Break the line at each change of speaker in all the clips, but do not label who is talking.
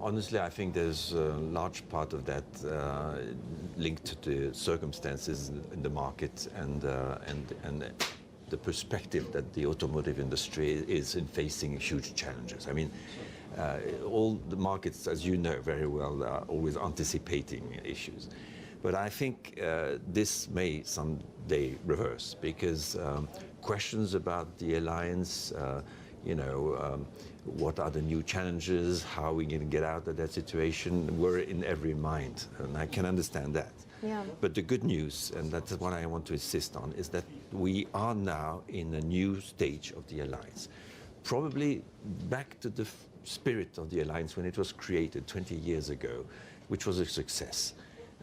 Honestly, I think there's a large part of that linked to the circumstances in the market and the perspective that the automotive industry is in facing huge challenges. I mean, all the markets, as you know very well, are always anticipating issues. But I think this may someday reverse because questions about the alliance, what are the new challenges, how are we going to get out of that situation, were in every mind, and I can understand that.
Yeah.
But the good news, and that's what I want to insist on, is that we are now in a new stage of the alliance. Probably back to the spirit of the alliance when it was created 20 years ago, which was a success.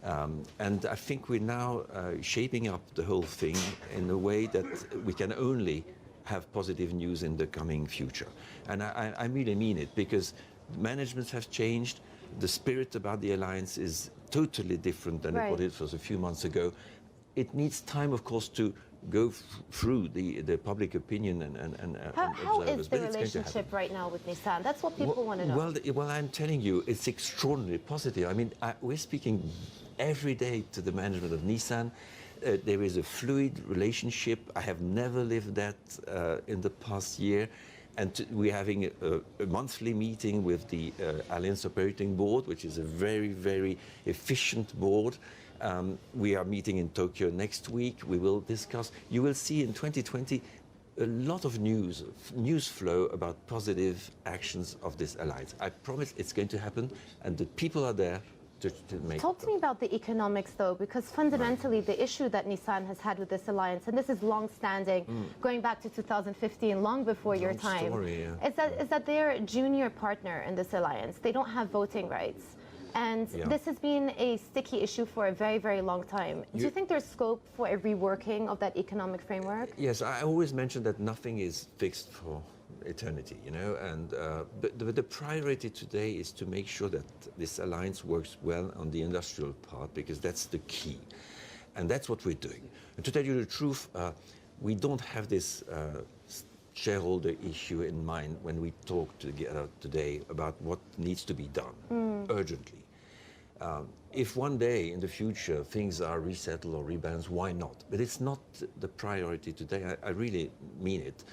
And I think we're now shaping up the whole thing in a way that we can only have positive news in the coming future. And I really mean it, because managements have changed. The spirit about the alliance is totally different than what it was a few months ago. It needs time, of course, to go through the public opinion and
How
observers.
is the relationship right now with Nissan? That's what people want to know.
Well, I'm telling you, it's extraordinarily positive. I mean, we're speaking every day to the management of Nissan. There is a fluid relationship. I have never lived that in the past year. And we're having a monthly meeting with the Alliance Operating Board, which is a very, very efficient board. We are meeting in Tokyo next week. We will discuss. You will see in 2020 a lot of news flow about positive actions of this alliance. I promise it's going to happen, and the people are there to make.
Talk to me about the economics, though, because fundamentally the issue that Nissan has had with this alliance, and this is long-standing, going back to 2015, long before your time, is that they're a junior partner in this alliance. They don't have voting rights. And this has been a sticky issue for a very, very long time. Do you think there's scope for a reworking of that economic framework?
Yes, I always mention that nothing is fixed for eternity, and but the priority today is to make sure that this alliance works well on the industrial part, because that's the key, and that's what we're doing. And to tell you the truth, we don't have this shareholder issue in mind when we talk together today about what needs to be done urgently. If one day in the future things are resettled or rebalanced, why not? But it's not the priority today. I really mean it.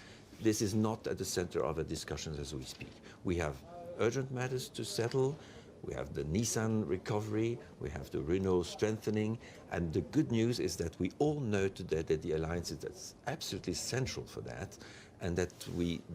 This is not at the center of the discussions as we speak. We have urgent matters to settle. We have the Nissan recovery. We have the Renault strengthening. And the good news is that we all know today that the alliance is absolutely central for that, and that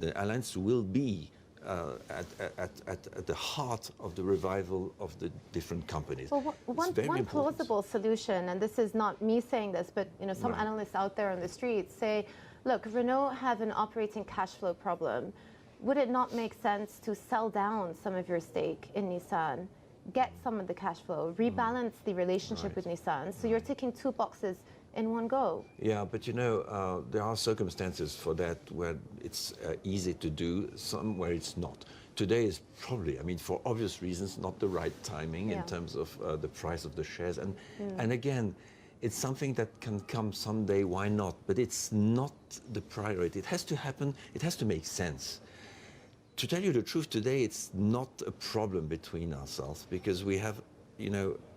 the alliance will be at the heart of the revival of the different companies.
Well, one plausible solution, and this is not me saying this, but some analysts out there on the street say, look, Renault have an operating cash flow problem. Would it not make sense to sell down some of your stake in Nissan, get some of the cash flow, rebalance the relationship with Nissan, so you're ticking two boxes in one go? Yeah,
but there are circumstances for that where it's easy to do, some where it's not. Today is probably, I mean, for obvious reasons, not the right timing in terms of the price of the shares. And again, it's something that can come someday, why not? But it's not the priority. It has to happen, it has to make sense. To tell you the truth, today it's not a problem between ourselves, because we have,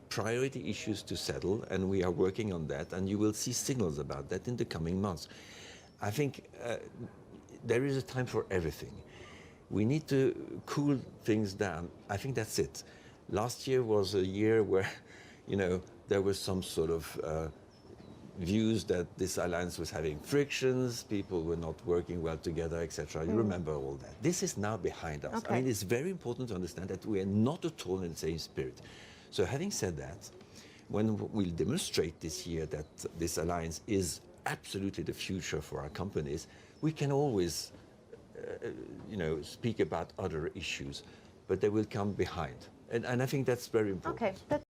priority issues to settle, and we are working on that, and you will see signals about that in the coming months. I think there is a time for everything. We need to cool things down. I think that's it. Last year was a year where, there was some sort of views that this alliance was having frictions, people were not working well together, etc. You remember all that. This is now behind us. I mean, it's very important to understand that we are not at all in the same spirit. So having said that, when we'll demonstrate this year that this alliance is absolutely the future for our companies, we can always, speak about other issues, but they will come behind. And I think that's very important.
Okay.